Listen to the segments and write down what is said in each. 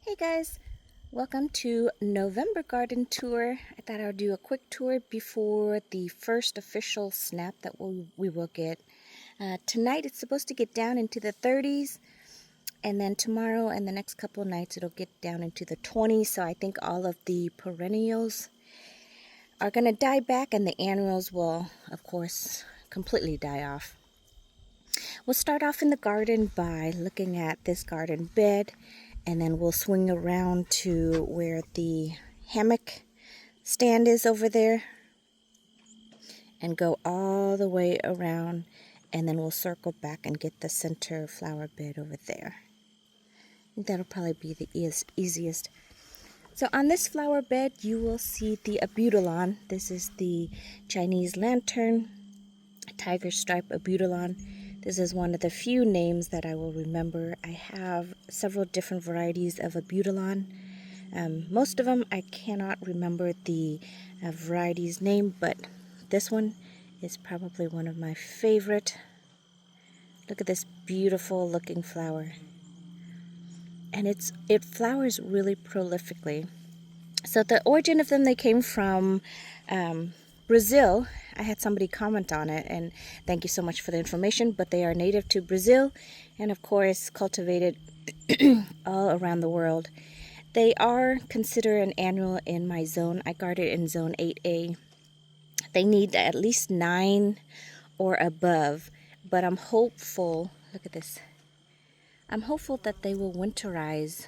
Hey guys, welcome to November Garden Tour. I thought I would do a quick tour before the first official snap that we will get. Tonight it's supposed to get down into the 30s, and then tomorrow and the next couple of nights it'll get down into the 20s. So I think all of the perennials are going to die back, and the annuals will, of course, completely die off. We'll start off in the garden by looking at this garden bed, and then we'll swing around to where the hammock stand is over there and go all the way around, and then we'll circle back and get the center flower bed over there. I think that'll probably be the easiest. So on this flower bed you will see the abutilon. This is the Chinese lantern, tiger stripe abutilon. This is one of the few names that I will remember. I have several different varieties of abutilon. Most of them I cannot remember the variety's name, but this one is probably one of my favorite. Look at this beautiful looking flower. And it flowers really prolifically. So the origin of them, they came from Brazil. I had somebody comment on it, and thank you so much for the information, but they are native to Brazil and of course cultivated all around the world. They are considered an annual in my zone. I garden in zone 8A. They need at least 9 or above, but I'm hopeful, look at this, I'm hopeful that they will winterize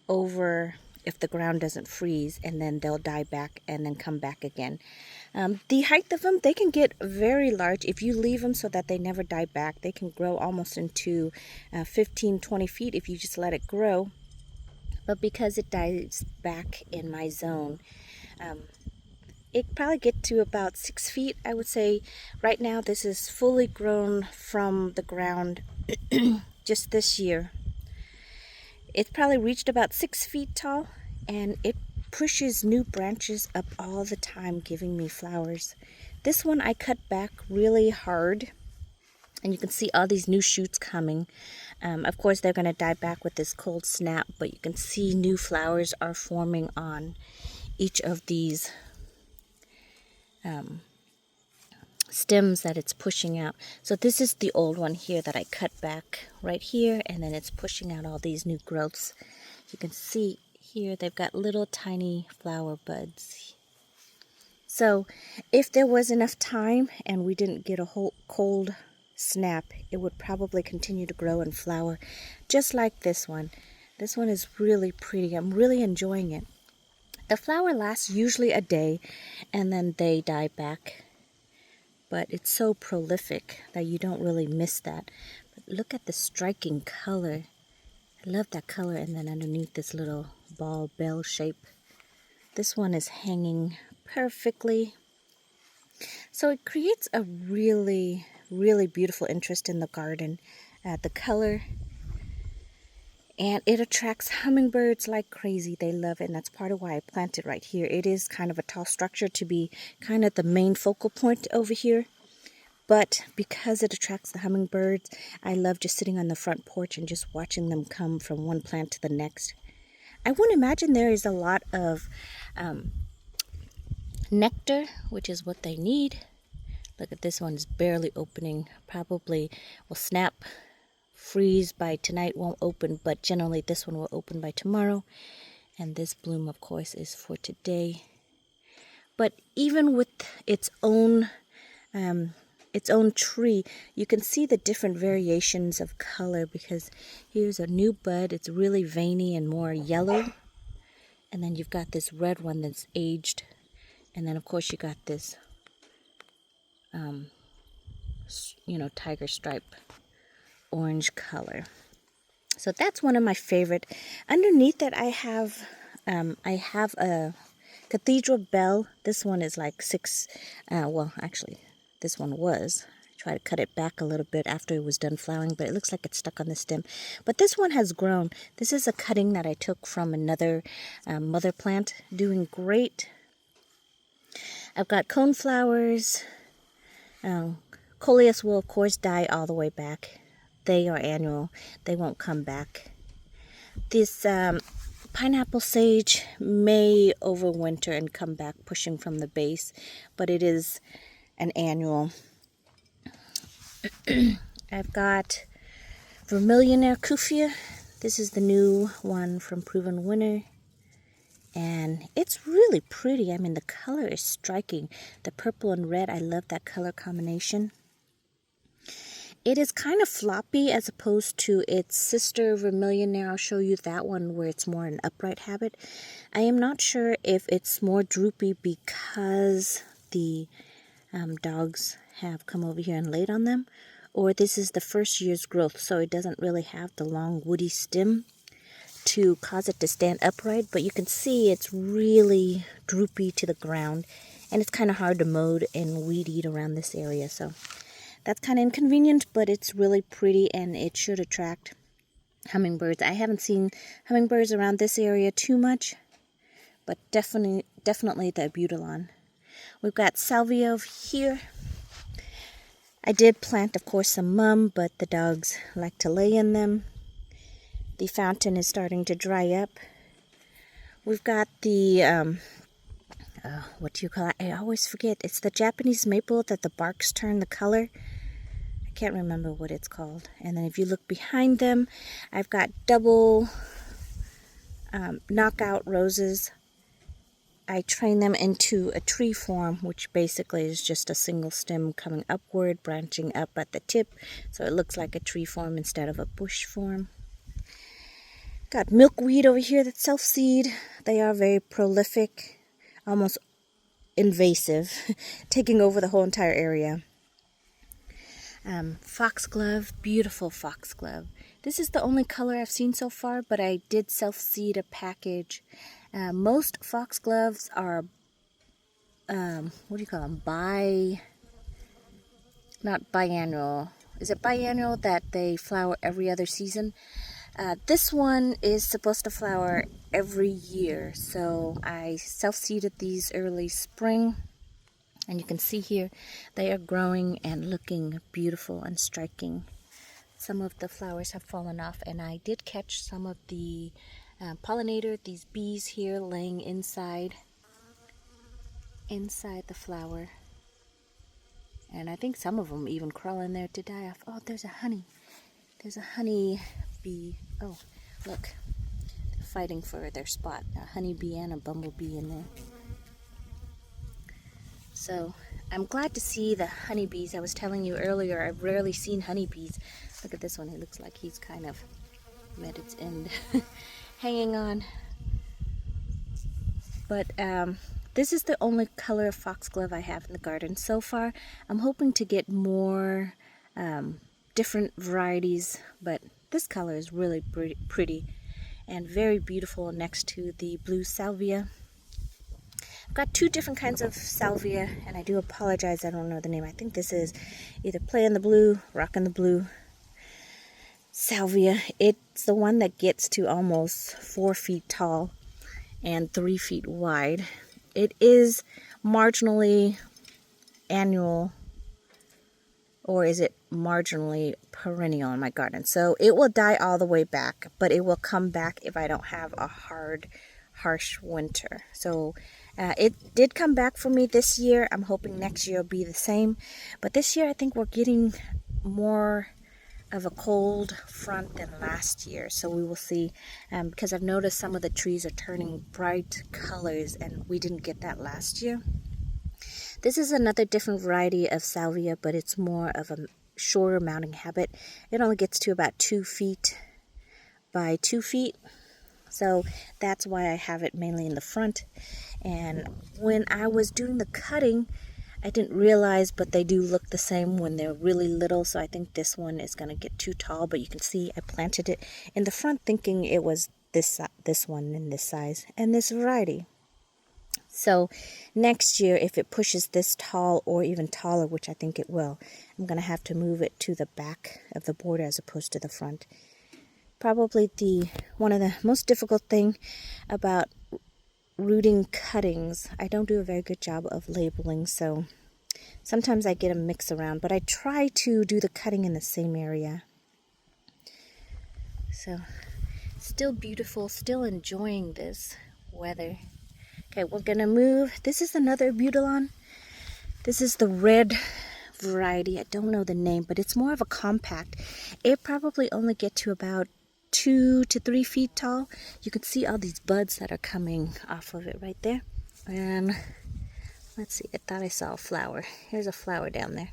over if the ground doesn't freeze, and then they'll die back and then come back again. The height of them, they can get very large. If you leave them so that they never die back, they can grow almost into 15-20 feet if you just let it grow. But because it dies back in my zone, it probably get to about 6 feet. I would say right now this is fully grown from the ground just this year. It's probably reached about 6 feet tall, and it pushes new branches up all the time, giving me flowers. This one I cut back really hard, and you can see all these new shoots coming. Of course, they're going to die back with this cold snap, but you can see new flowers are forming on each of these stems that it's pushing out. So this is the old one here that I cut back right here, and then it's pushing out all these new growths. You can see here they've got little tiny flower buds. So if there was enough time and we didn't get a whole cold snap, it would probably continue to grow and flower just like this one. This one is really pretty. I'm really enjoying it. The flower lasts usually a day and then they die back. But it's so prolific that you don't really miss that. But look at the striking color. I love that color, and then underneath this little ball bell shape. This one is hanging perfectly. So it creates a really, really beautiful interest in the garden. The color, and it attracts hummingbirds like crazy. They love it, and that's part of why I planted right here. It is kind of a tall structure to be kind of the main focal point over here. But because it attracts the hummingbirds, I love just sitting on the front porch and just watching them come from one plant to the next. I would imagine there is a lot of nectar, which is what they need. Look at this one, is barely opening. Probably will snap, freeze by tonight, won't open, but generally this one will open by tomorrow. And this bloom, of course, is for today. But even with its own tree, you can see the different variations of color, because here's a new bud. It's really veiny and more yellow. And then you've got this red one that's aged. And then, of course, you got this, tiger stripe orange color. So that's one of my favorite. Underneath that, I have a cathedral bell. This one is like 6, actually, this one was. I tried to cut it back a little bit after it was done flowering, but it looks like it's stuck on the stem. But this one has grown. This is a cutting that I took from another mother plant, doing great. I've got coneflowers. Coleus will, of course, die all the way back. They are annual. They won't come back. This pineapple sage may overwinter and come back pushing from the base, but it is an annual. I've got Vermilion Erkufia. This is the new one from Proven Winner. And it's really pretty. I mean, the color is striking. The purple and red, I love that color combination. It is kind of floppy as opposed to its sister Vermilion. Now I'll show you that one where it's more an upright habit. I am not sure if it's more droopy because the dogs have come over here and laid on them, or this is the first year's growth, so it doesn't really have the long woody stem to cause it to stand upright, but you can see it's really droopy to the ground, and it's kind of hard to mow and weed eat around this area, so that's kind of inconvenient, but it's really pretty and it should attract hummingbirds. I haven't seen hummingbirds around this area too much, but definitely the Abutilon. We've got Salvia over here. I did plant, of course, some mum, but the dogs like to lay in them. The fountain is starting to dry up. We've got the, what do you call it? I always forget. It's the Japanese maple that the barks turn the color. I can't remember what it's called. And then if you look behind them, I've got double knockout roses. I train them into a tree form, which basically is just a single stem coming upward, branching up at the tip. So it looks like a tree form instead of a bush form. Got milkweed over here that's self-seed. They are very prolific, almost invasive, taking over the whole entire area. Foxglove, beautiful foxglove. This is the only color I've seen so far, but I did self-seed a package. Most foxgloves are, what do you call them? Not biannual. Is it biannual that they flower every other season? This one is supposed to flower every year, so I self-seeded these early spring, and you can see here they are growing and looking beautiful and striking. Some of the flowers have fallen off, and I did catch some of the pollinator, these bees here laying inside the flower, and I think some of them even crawl in there to die off. Oh, there's a honey bee. Oh, look, they're fighting for their spot. A honeybee and a bumblebee in there. So I'm glad to see the honeybees. I was telling you earlier, I've rarely seen honeybees. Look at this one. It looks like he's kind of met its end, hanging on. But this is the only color of foxglove I have in the garden so far. I'm hoping to get more different varieties, but this color is really pretty and very beautiful next to the blue salvia. I've got two different kinds of salvia, and I do apologize, I don't know the name. I think this is either Play in the Blue, Rock in the Blue salvia. It's the one that gets to almost 4 feet tall and 3 feet wide. It is marginally annual, or is it marginally perennial in my garden? So it will die all the way back, but it will come back if I don't have a harsh winter. So it did come back for me this year. I'm hoping next year will be the same. But this year I think we're getting more of a cold front than last year. So we will see, because I've noticed some of the trees are turning bright colors, and we didn't get that last year. This is another different variety of salvia, but it's more of a shorter mounting habit. It only gets to about 2 feet by 2 feet. So that's why I have it mainly in the front. And when I was doing the cutting, I didn't realize, but they do look the same when they're really little. So I think this one is going to get too tall, but you can see I planted it in the front thinking it was this one in this size and this variety. So next year, if it pushes this tall or even taller, which I think it will, I'm going to have to move it to the back of the border as opposed to the front. Probably one of the most difficult thing about rooting cuttings, I don't do a very good job of labeling, so sometimes I get a mix around, but I try to do the cutting in the same area. So Still beautiful, still enjoying this weather. Okay, we're gonna move. This is another Butylon. This is the red variety. I don't know the name, but it's more of a compact. It probably only get to about 2 to 3 feet tall. You can see all these buds that are coming off of it right there. And let's see, I thought I saw a flower. Here's a flower down there.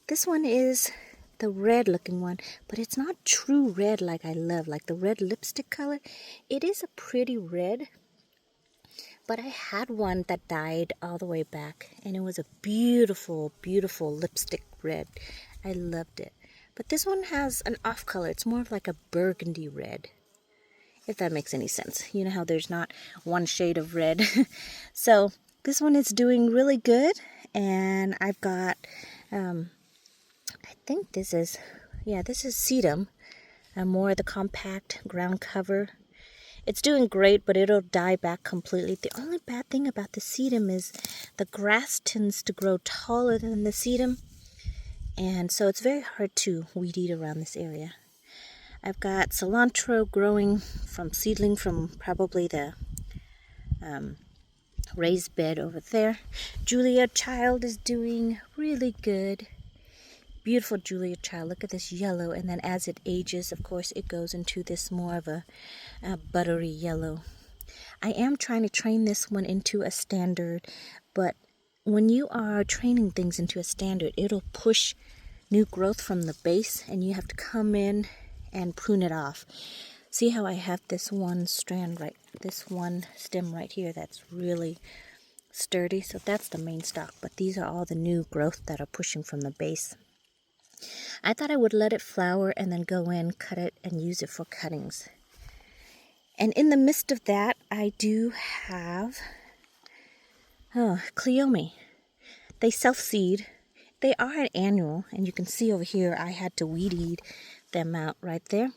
This one is the red looking one, but it's not true red like I love, like the red lipstick color. It is a pretty red, but I had one that died all the way back, and it was a beautiful, beautiful lipstick red. I loved it. But this one has an off color. It's more of like a burgundy red, if that makes any sense. You know how there's not one shade of red. So this one is doing really good, and I've got I think this is sedum, more of the compact ground cover. It's doing great, but it'll die back completely. The only bad thing about the sedum is the grass tends to grow taller than the sedum, and so it's very hard to weed eat around this area. I've got cilantro growing from seedling from probably the raised bed over there. Julia Child is doing really good. Beautiful Julia Child. Look at this yellow, and then as it ages, of course, it goes into this more of a buttery yellow. I am trying to train this one into a standard, but when you are training things into a standard, it'll push new growth from the base, and you have to come in and prune it off. See how I have this one strand this one stem right here that's really sturdy? So that's the main stock, but these are all the new growth that are pushing from the base. I thought I would let it flower and then go in, cut it, and use it for cuttings. And in the midst of that, I do have Cleome. They self-seed. They are an annual, and you can see over here I had to weed eat them out right there.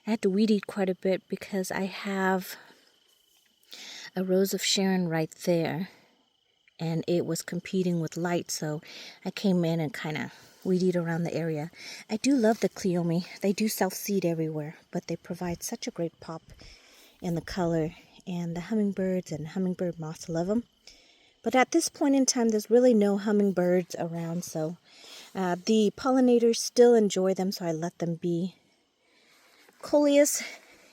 I had to weed eat quite a bit because I have a Rose of Sharon right there, and it was competing with light, so I came in and kind of weed eat around the area. I do love the Cleome. They do self-seed everywhere, but they provide such a great pop in the color, and the hummingbirds and hummingbird moths love them. But at this point in time, there's really no hummingbirds around, so the pollinators still enjoy them, so I let them be. Coleus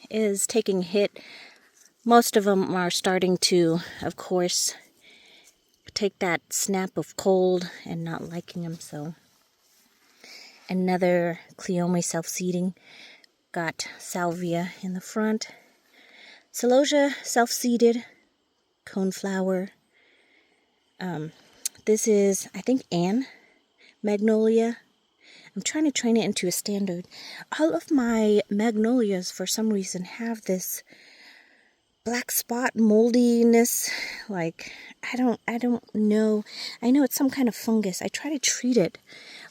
is taking a hit. Most of them are starting to, of course, take that snap of cold and not liking them, so another Cleome self-seeding. Got Salvia in the front. Celosia self-seeded. Coneflower. This is, I think, Anne Magnolia. I'm trying to train it into a standard. All of my magnolias, for some reason, have this black spot moldiness. Like, I don't know. I know it's some kind of fungus. I try to treat it,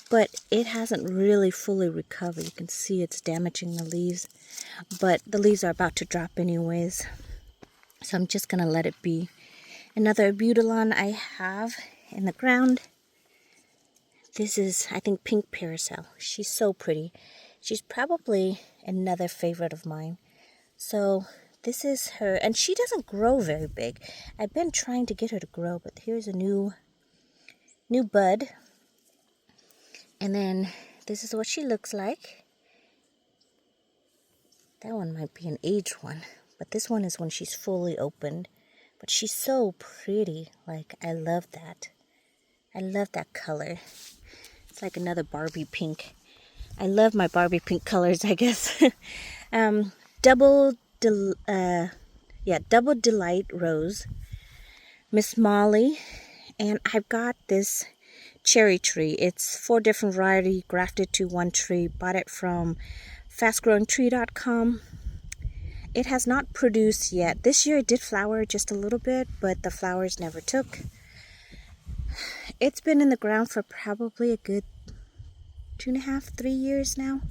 but it hasn't really fully recovered. You can see it's damaging the leaves, but the leaves are about to drop anyways, so I'm just gonna let it be. Another Butylon I have in the ground. This is, I think, Pink Parasol. She's so pretty. She's probably another favorite of mine. So this is her, and she doesn't grow very big. I've been trying to get her to grow, but here's a new bud. And then this is what she looks like. That one might be an aged one, but this one is when she's fully opened. But she's so pretty. Like, I love that. I love that color. It's like another Barbie pink. I love my Barbie pink colors, I guess. Double Delight Rose. Miss Molly. And I've got this cherry tree. It's 4 different varieties grafted to one tree. Bought it from fastgrowingtree.com. It has not produced yet. This year it did flower just a little bit, but the flowers never took. It's been in the ground for probably a good 2.5, 3 years now.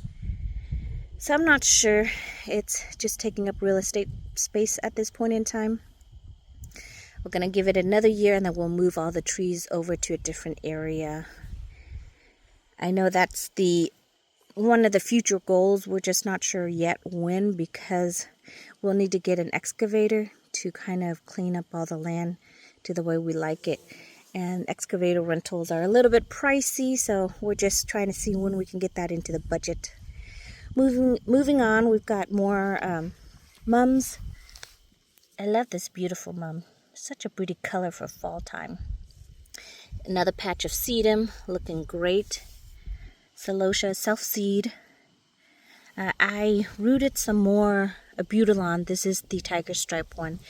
So I'm not sure. It's just taking up real estate space at this point in time. We're going to give it another year, and then we'll move all the trees over to a different area. I know that's the one of the future goals. We're just not sure yet when, because we'll need to get an excavator to kind of clean up all the land to the way we like it. And excavator rentals are a little bit pricey, so we're just trying to see when we can get that into the budget. Moving on, we've got more mums. I love this beautiful mum. Such a pretty color for fall time. Another patch of sedum, looking great. Celosia self-seed. I rooted some more Abutilon. This is the tiger stripe one,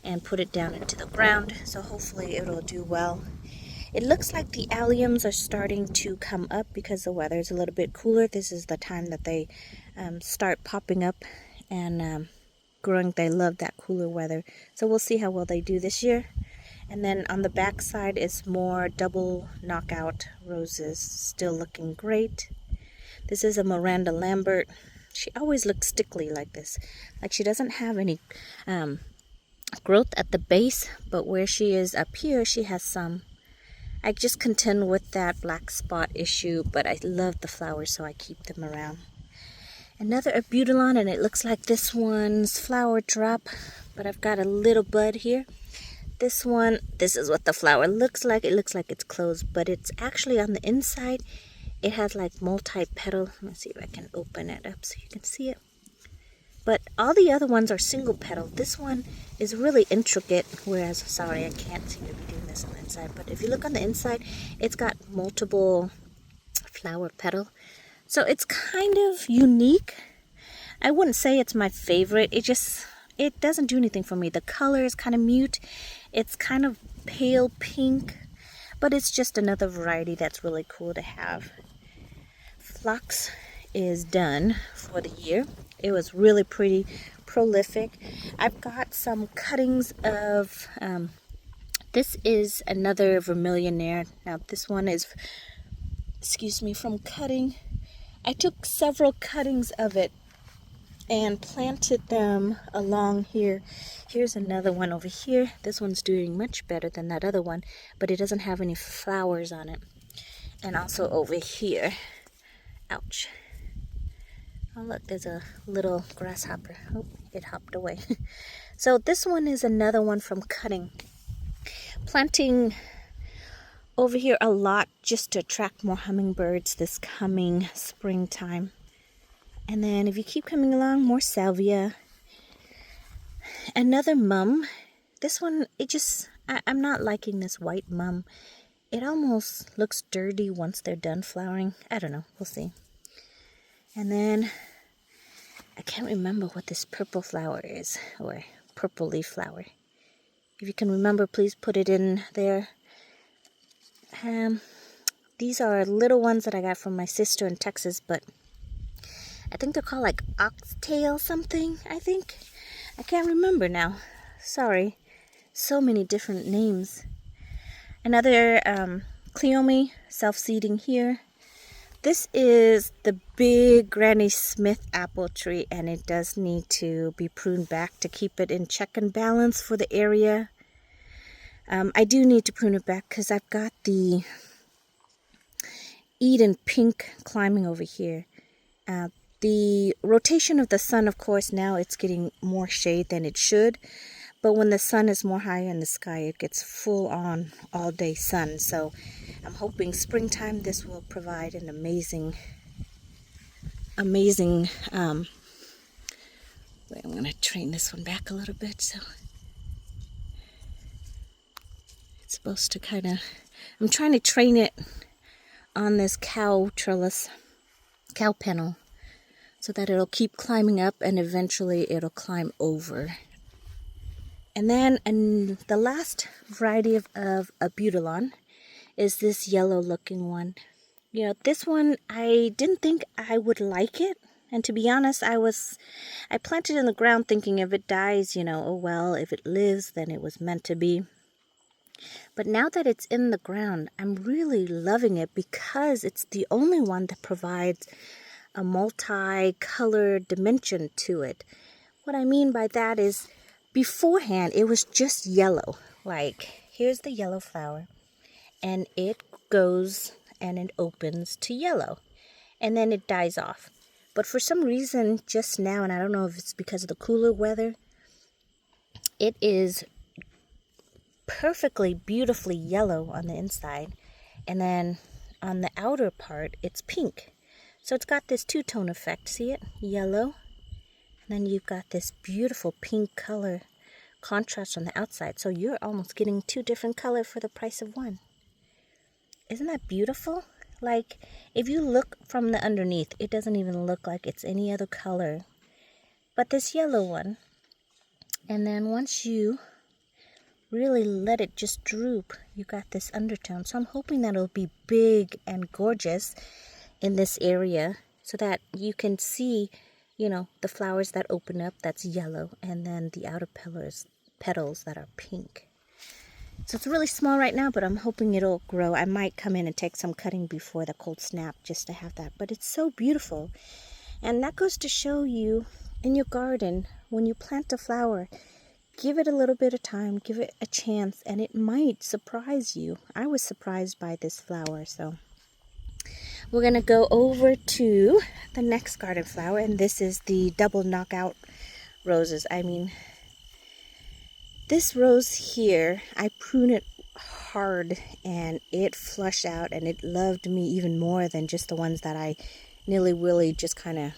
and put it down into the ground, so hopefully it'll do well. It looks like the alliums are starting to come up because the weather is a little bit cooler. This is the time that they start popping up and growing. They love that cooler weather, so we'll see how well they do this year. And then on the back side is more double knockout roses, still looking great. This is a Miranda Lambert. She always looks stickly like this, like she doesn't have any growth at the base, but where she is up here, she has some. I just contend with that black spot issue, but I love the flowers, so I keep them around. Another Abutilon, and it looks like this one's flower drop, but I've got a little bud here. This one, this is what the flower looks like. It looks like it's closed, but it's actually on the inside. It has like multi-petal. Let me see if I can open it up so you can see it. But all the other ones are single petal. This one is really intricate, whereas, sorry, I can't seem to be doing this on the inside, but if you look on the inside, it's got multiple flower petal. So it's kind of unique. I wouldn't say it's my favorite. It doesn't do anything for me. The color is kind of mute. It's kind of pale pink, but it's just another variety that's really cool to have. Phlox is done for the year. It was really pretty prolific. I've got some cuttings of, this is another Vermillionaire. Now this one is, excuse me, from cutting. I took several cuttings of it and planted them along here. Here's another one over here. This one's doing much better than that other one, but it doesn't have any flowers on it. And also over here. Ouch. Oh look, there's a little grasshopper. Oh, it hopped away. So this one is another one from cutting. Planting over here a lot just to attract more hummingbirds this coming springtime. And then if you keep coming along, more salvia. Another mum. This one, I'm not liking this white mum. It almost looks dirty once they're done flowering. I don't know, we'll see. And then, I can't remember what this purple flower is, or purple leaf flower. If you can remember, please put it in there. These are little ones that I got from my sister in Texas, but I think they're called like oxtail something, I think. I can't remember now. Sorry. So many different names. Another Cleome, self-seeding here. This is the big Granny Smith apple tree, and it does need to be pruned back to keep it in check and balance for the area. I do need to prune it back because I've got the Eden pink climbing over here. The rotation of the sun, of course, now it's getting more shade than it should. But when the sun is more high in the sky, it gets full on all day sun. So I'm hoping springtime this will provide an amazing, wait, I'm going to train this one back a little bit. So it's supposed to kind of, I'm trying to train it on this cow trellis, cow panel, so that it'll keep climbing up and eventually it'll climb over. And then the last variety of Abutilon is this yellow looking one. You know, this one, I didn't think I would like it. And to be honest, I planted it in the ground thinking if it dies, you know, oh well, if it lives, then it was meant to be. But now that it's in the ground, I'm really loving it because it's the only one that provides a multi-colored dimension to it. What I mean by that is, beforehand, it was just yellow. Like, here's the yellow flower, and it goes and it opens to yellow. and then it dies off. But for some reason, just now, and I don't know if it's because of the cooler weather, it is perfectly, beautifully yellow on the inside. And then on the outer part, it's pink. So it's got this two-tone effect. See it? Yellow. And then you've got this beautiful pink color contrast on the outside. So you're almost getting two different colors for the price of one. Isn't that beautiful? Like, if you look from the underneath, it doesn't even look like it's any other color but this yellow one. And then once you really let it just droop, you got this undertone. So I'm hoping that it'll be big and gorgeous in this area so that you can see, you know, the flowers that open up, that's yellow, and then the outer petals that are pink. So it's really small right now, but I'm hoping it'll grow. I might come in and take some cutting before the cold snap just to have that. But it's so beautiful. And that goes to show you in your garden, when you plant a flower, give it a little bit of time, give it a chance, and it might surprise you. I was surprised by this flower. So we're going to go over to the next garden flower, and this is the double knockout roses. I mean, this rose here, I pruned it hard and it flushed out, and it loved me even more than just the ones that I nilly-willy just kind of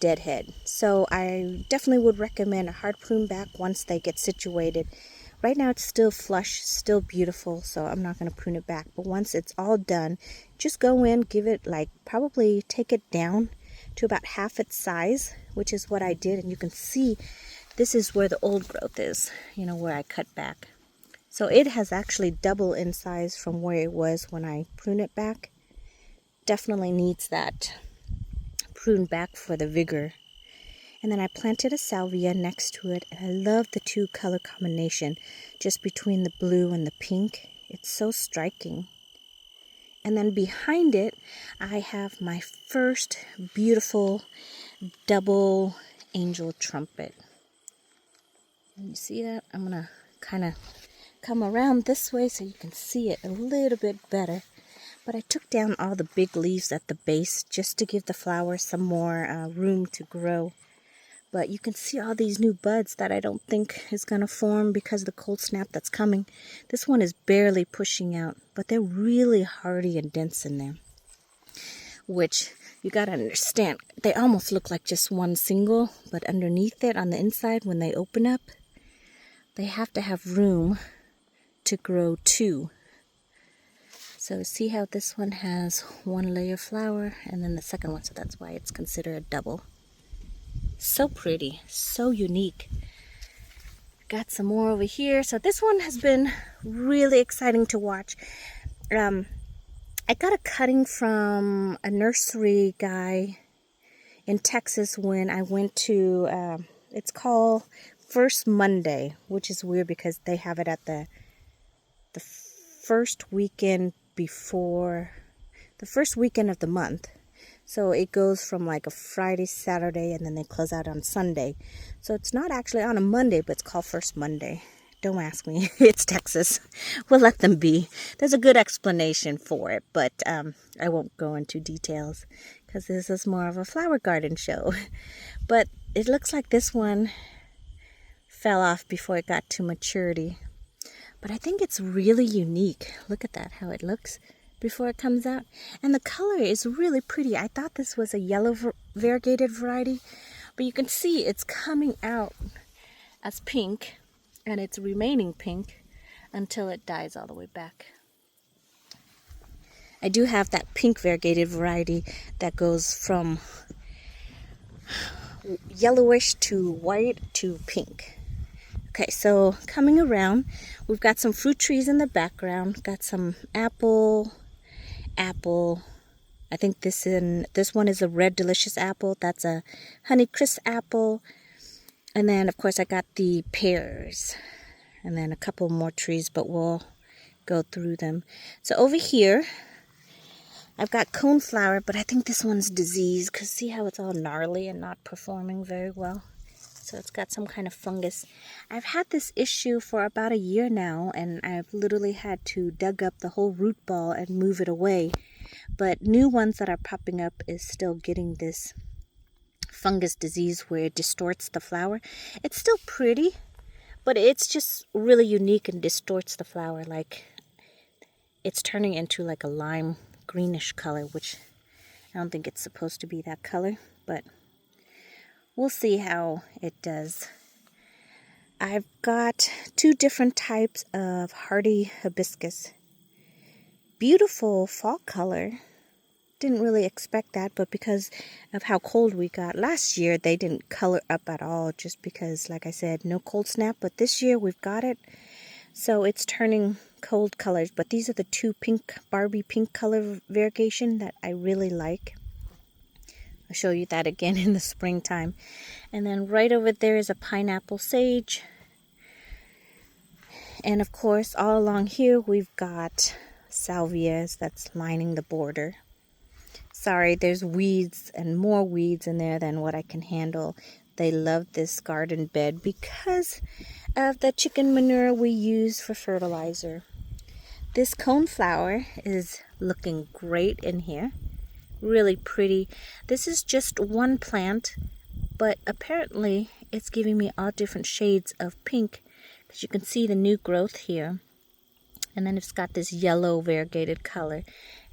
deadhead. So I definitely would recommend a hard prune back once they get situated. Right now it's still flush, still beautiful, so I'm not going to prune it back. But once it's all done, just go in, give it like, probably take it down to about half its size, which is what I did. And you can see this is where the old growth is, you know, where I cut back. So it has actually double in size from where it was when I prune it back. Definitely needs that prune back for the vigor. And then I planted a salvia next to it, and I love the two color combination just between the blue and the pink. It's so striking. And then behind it, I have my first beautiful double angel trumpet. And you see that? I'm gonna kind of come around this way so you can see it a little bit better. But I took down all the big leaves at the base just to give the flower some more room to grow. But you can see all these new buds that I don't think is going to form because of the cold snap that's coming. This one is barely pushing out, but they're really hardy and dense in there. Which, you got to understand, they almost look like just one single, but underneath it on the inside when they open up, they have to have room to grow two. So see how this one has one layer flower and then the second one, so that's why it's considered a double. So pretty, so unique. Got some more over here. So this one has been really exciting to watch. I got a cutting from a nursery guy in Texas when I went to, it's called First Monday, which is weird because they have it at the first weekend before, the first weekend of the month. So it goes from like a Friday, Saturday, and then they close out on Sunday. So it's not actually on a Monday, but it's called First Monday. Don't ask me. It's Texas. We'll let them be. There's a good explanation for it, but I won't go into details because this is more of a flower garden show. But it looks like this one fell off before it got to maturity. But I think it's really unique. Look at that, how it looks before it comes out. And the color is really pretty. I thought this was a yellow variegated variety, but you can see it's coming out as pink, and it's remaining pink until it dies all the way back. I do have that pink variegated variety that goes from yellowish to white to pink. Okay, so coming around, we've got some fruit trees in the background. Got some apple. I think this one is a red delicious apple. That's a Honeycrisp apple. And then of course I got the pears. And then a couple more trees, but we'll go through them. So over here, I've got coneflower, but I think this one's diseased because see how it's all gnarly and not performing very well. So it's got some kind of fungus. I've had this issue for about a year now, and I've literally had to dig up the whole root ball and move it away. but new ones that are popping up is still getting this fungus disease where it distorts the flower. It's still pretty, but it's just really unique and distorts the flower. Like, it's turning into like a lime greenish color, which I don't think it's supposed to be that color, but we'll see how it does. I've got 2 different types of hardy hibiscus. Beautiful fall color. Didn't really expect that, but because of how cold we got last year, they didn't color up at all, just because, like I said, no cold snap. But this year we've got it, so it's turning cold colors. But these are the 2 pink, Barbie pink color variegation that I really like. I'll show you that again in the springtime. And then right over there is a pineapple sage. And of course, all along here we've got salvias that's lining the border. Sorry, there's weeds and more weeds in there than what I can handle. They love this garden bed because of the chicken manure we use for fertilizer. This coneflower is looking great in here. Really pretty. This is just one plant, but apparently it's giving me all different shades of pink, because you can see the new growth here. And then it's got this yellow variegated color.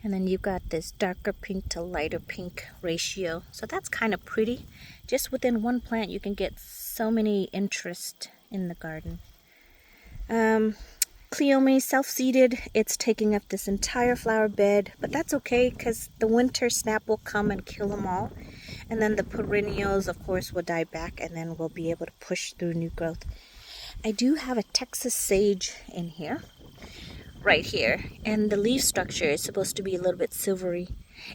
And then you've got this darker pink to lighter pink ratio. So that's kind of pretty. Just within one plant you can get so many interest in the garden. Cleome self-seeded, it's taking up this entire flower bed, but that's okay because the winter snap will come and kill them all. And then the perennials, of course, will die back, and then we'll be able to push through new growth. I do have a Texas sage in here, right here, and the leaf structure is supposed to be a little bit silvery.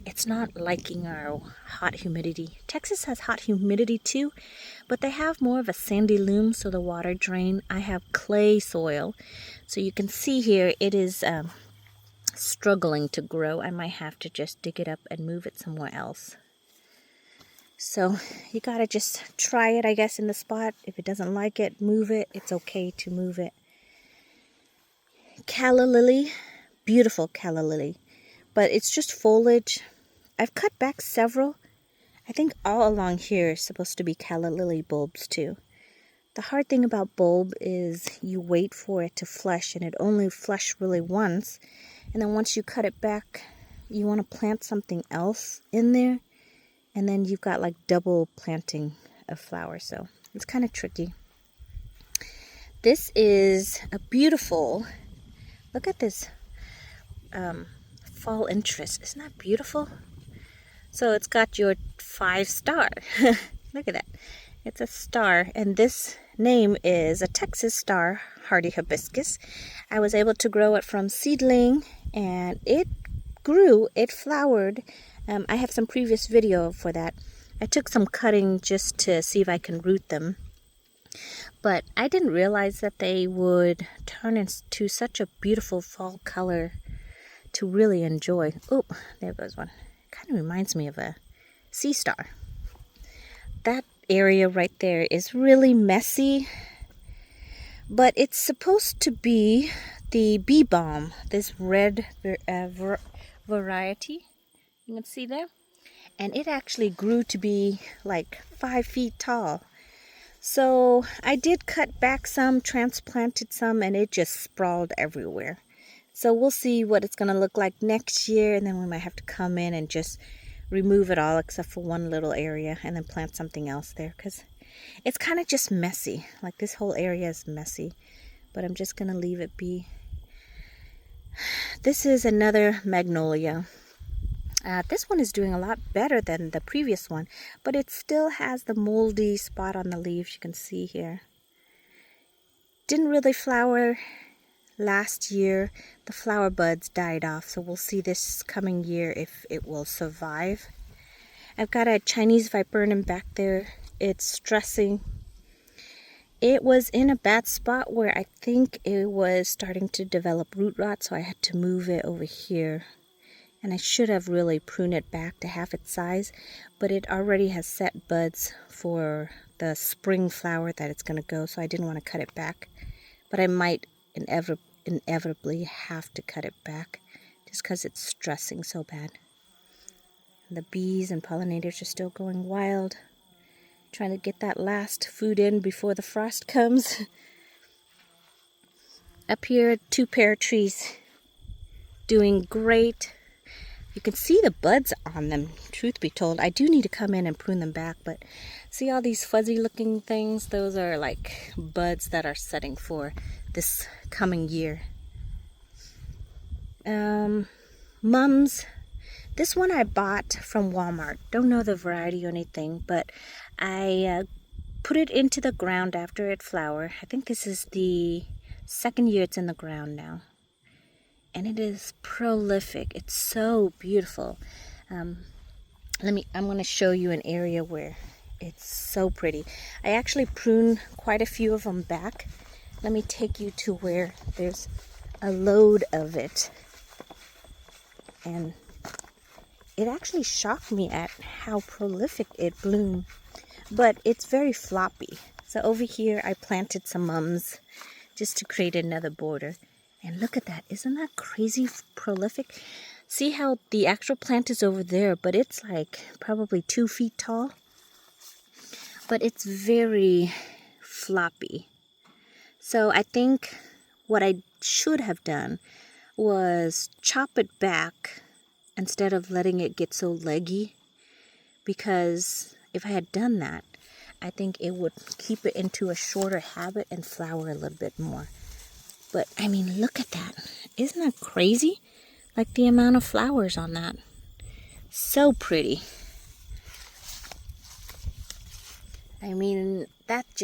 It's not liking our hot humidity. Texas has hot humidity too, but they have more of a sandy loam, so the water drain. I have clay soil, so you can see here it is struggling to grow. I might have to just dig it up and move it somewhere else. So you gotta just try it, I guess, in the spot. If it doesn't like it, move it. It's okay to move it. Calla lily, beautiful calla lily, but it's just foliage. I've cut back several. I think all along here is supposed to be calla lily bulbs too. The hard thing about bulb is you wait for it to flush, and it only flush really once. And then once you cut it back, you want to plant something else in there, and then you've got like double planting of flowers. So it's kind of tricky. This is a beautiful, look at this fall interest. Isn't that beautiful? So it's got your 5-star. Look at that. It's a star, and this name is a Texas star hardy hibiscus. I was able to grow it from seedling, and it grew, it flowered. I have some previous video for that. I took some cutting just to see if I can root them, but I didn't realize that they would turn into such a beautiful fall color to really enjoy. Oh, there goes one. Kind of reminds me of a sea star. That area right there is really messy, but it's supposed to be the bee balm, this red variety you can see there, and it actually grew to be like 5 feet tall. So I did cut back some, transplanted some, and it just sprawled everywhere. So we'll see what it's going to look like next year, and then we might have to come in and just remove it all except for one little area and then plant something else there, because it's kind of just messy. Like, this whole area is messy, but I'm just going to leave it be. This is another magnolia. This one is doing a lot better than the previous one, but it still has the moldy spot on the leaves you can see here. Didn't really flower last year. The flower buds died off, so we'll see this coming year if it will survive. I've got a Chinese viburnum back there. It's stressing. It was in a bad spot where I think it was starting to develop root rot, so I had to move it over here. And I should have really pruned it back to half its size, but it already has set buds for the spring flower that it's going to go, so I didn't want to cut it back. But I might inevitably have to cut it back just because it's stressing so bad. The bees and pollinators are still going wild, trying to get that last food in before the frost comes. Up here, 2 pear trees doing great. You can see the buds on them, truth be told. I do need to come in and prune them back, but see all these fuzzy looking things? Those are like buds that are setting for this coming year. Mums. This one I bought from Walmart. Don't know the variety or anything, but I put it into the ground after it flowered. I think this is the 2nd year it's in the ground now. And it is prolific. It's so beautiful. I'm going to show you an area where it's so pretty. I actually pruned quite a few of them back. Let me take you to where there's a load of it. And it actually shocked me at how prolific it bloomed. But it's very floppy. So over here I planted some mums just to create another border. And look at that. Isn't that crazy prolific? See how the actual plant is over there, but it's like probably 2 feet tall. But it's very floppy. So I think what I should have done was chop it back instead of letting it get so leggy. Because if I had done that, I think it would keep it into a shorter habit and flower a little bit more. But, I mean, look at that. Isn't that crazy? Like the amount of flowers on that. So pretty. I mean, that's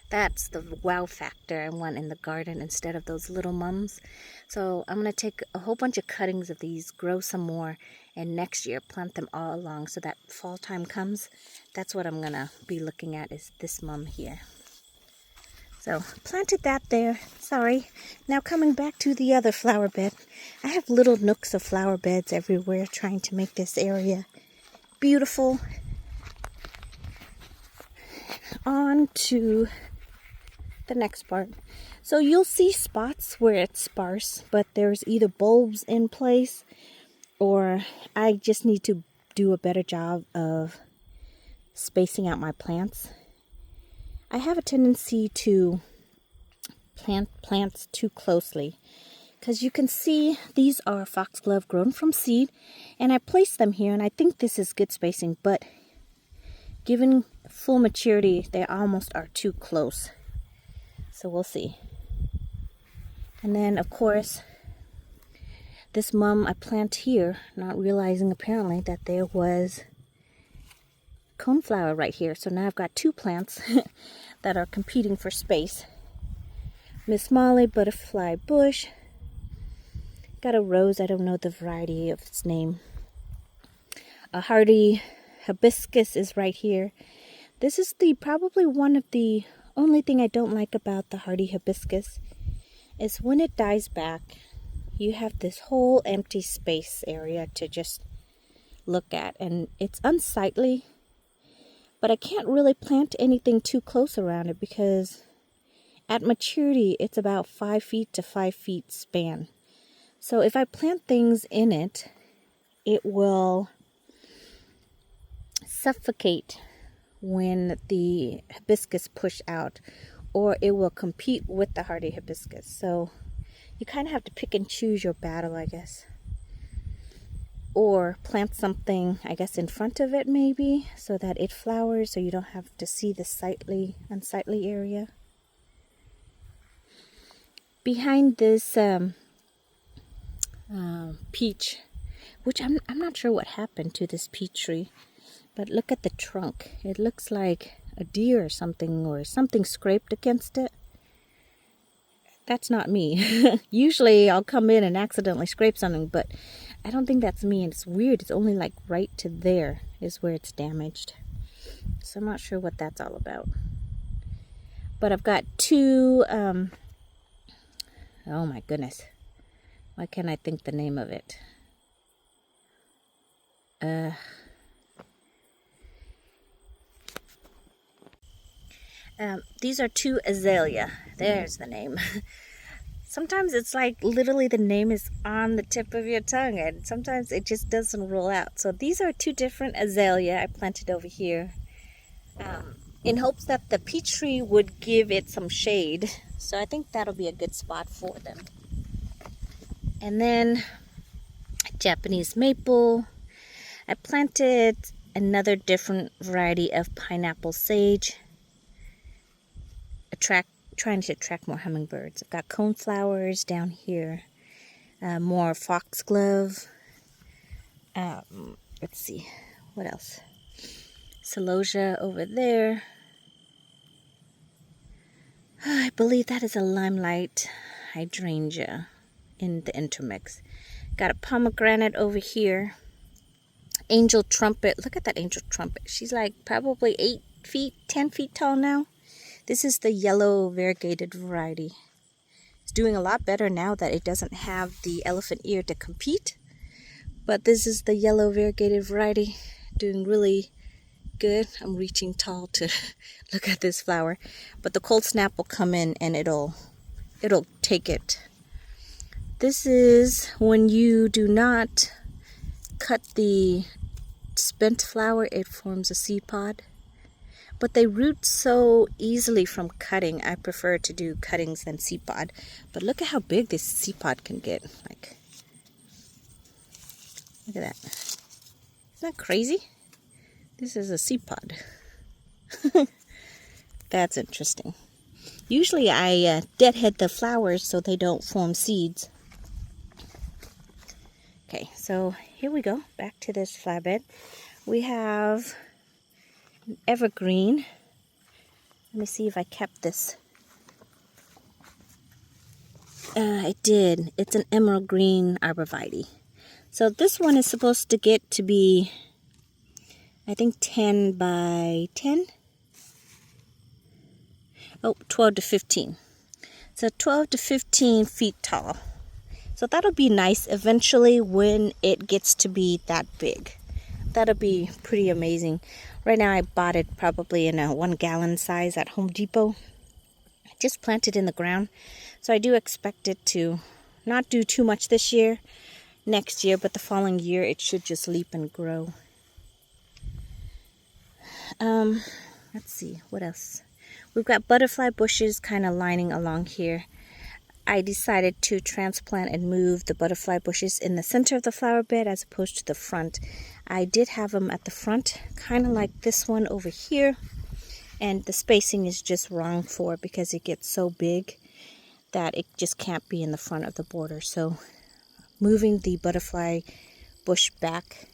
the wow factor I want in the garden instead of those little mums. So I'm going to take a whole bunch of cuttings of these, grow some more, and next year plant them all along so that fall time comes. That's what I'm going to be looking at, is this mum here. So planted that there. Sorry. Now coming back to the other flower bed. I have little nooks of flower beds everywhere trying to make this area beautiful. On to the next part. So you'll see spots where it's sparse, but there's either bulbs in place or I just need to do a better job of spacing out my plants. I have a tendency to plant plants too closely because you can see these are foxglove grown from seed, and I placed them here and I think this is good spacing, but given full maturity they almost are too close. So we'll see. And then of course this mum I plant here, not realizing apparently that there was coneflower right here. So now I've got 2 plants that are competing for space. Miss Molly butterfly bush. Got a rose, I don't know the variety of its name. A hardy hibiscus is right here. This is probably one of the only thing I don't like about the hardy hibiscus is when it dies back, you have this whole empty space area to just look at, and it's unsightly. But I can't really plant anything too close around it because at maturity, it's about 5 feet to 5 feet span. So if I plant things in it, it will suffocate when the hibiscus push out, or it will compete with the hardy hibiscus. So you kind of have to pick and choose your battle, I guess. Or plant something, I guess, in front of it maybe, so that it flowers, so you don't have to see the unsightly area. Behind this peach, which I'm not sure what happened to this peach tree, but look at the trunk. It looks like a deer or something scraped against it. That's not me. Usually I'll come in and accidentally scrape something, but I don't think that's me, and it's weird. It's only like right to there is where it's damaged. So I'm not sure what that's all about. But I've got 2, oh my goodness. Why can't I think the name of it? These are 2 azalea. There's the name. Sometimes it's like literally the name is on the tip of your tongue, and sometimes it just doesn't roll out. So these are two different azalea I planted over here in hopes that the peach tree would give it some shade. So I think that'll be a good spot for them. And then Japanese maple. I planted another different variety of pineapple sage. Trying to attract more hummingbirds. I've got coneflowers down here. More foxglove. Let's see, what else? Celosia over there. I believe that is a limelight hydrangea in the intermix. Got a pomegranate over here. Angel trumpet. Look at that angel trumpet. She's like probably 8 feet, 10 feet tall now. This is the yellow variegated variety. It's doing a lot better now that it doesn't have the elephant ear to compete. But this is the yellow variegated variety, doing really good. I'm reaching tall to look at this flower. But the cold snap will come in and it'll take it. This is when you do not cut the spent flower, it forms a seed pod. But they root so easily from cutting. I prefer to do cuttings than seed pod. But look at how big this seed pod can get. Like, look at that. Isn't that crazy? This is a seed pod. That's interesting. Usually I deadhead the flowers so they don't form seeds. Okay, so here we go. Back to this flower bed. We have an evergreen. Let me see if I kept this. I did. It's an emerald green arborvitae. So this one is supposed to get to be, I think, 10 by 10. Oh, 12 to 15. So 12 to 15 feet tall. So that'll be nice eventually when it gets to be that big. That'll be pretty amazing. Right now I bought it probably in a 1 gallon size at Home Depot. I just planted in the ground. So I do expect it to not do too much this year, next year, but the following year it should just leap and grow. Let's see, what else? We've got butterfly bushes kind of lining along here. I decided to transplant and move the butterfly bushes in the center of the flower bed as opposed to the front. I did have them at the front, kind of like this one over here. And the spacing is just wrong for it because it gets so big that it just can't be in the front of the border. So moving the butterfly bush back.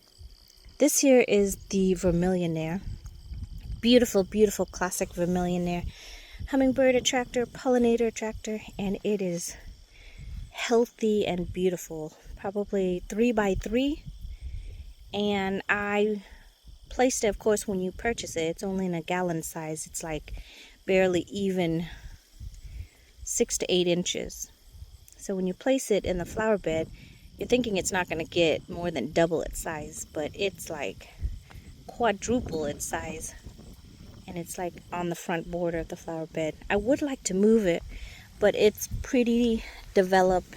This here is the vermillionaire. Beautiful, beautiful classic vermillionaire. Hummingbird attractor, pollinator attractor, and it is healthy and beautiful. Probably 3 by 3. And I placed it, of course, when you purchase it, it's only in a gallon size. It's like barely even 6 to 8 inches. So when you place it in the flower bed, you're thinking it's not going to get more than double its size, but it's like quadruple its size. And it's like on the front border of the flower bed. I would like to move it, but it's pretty developed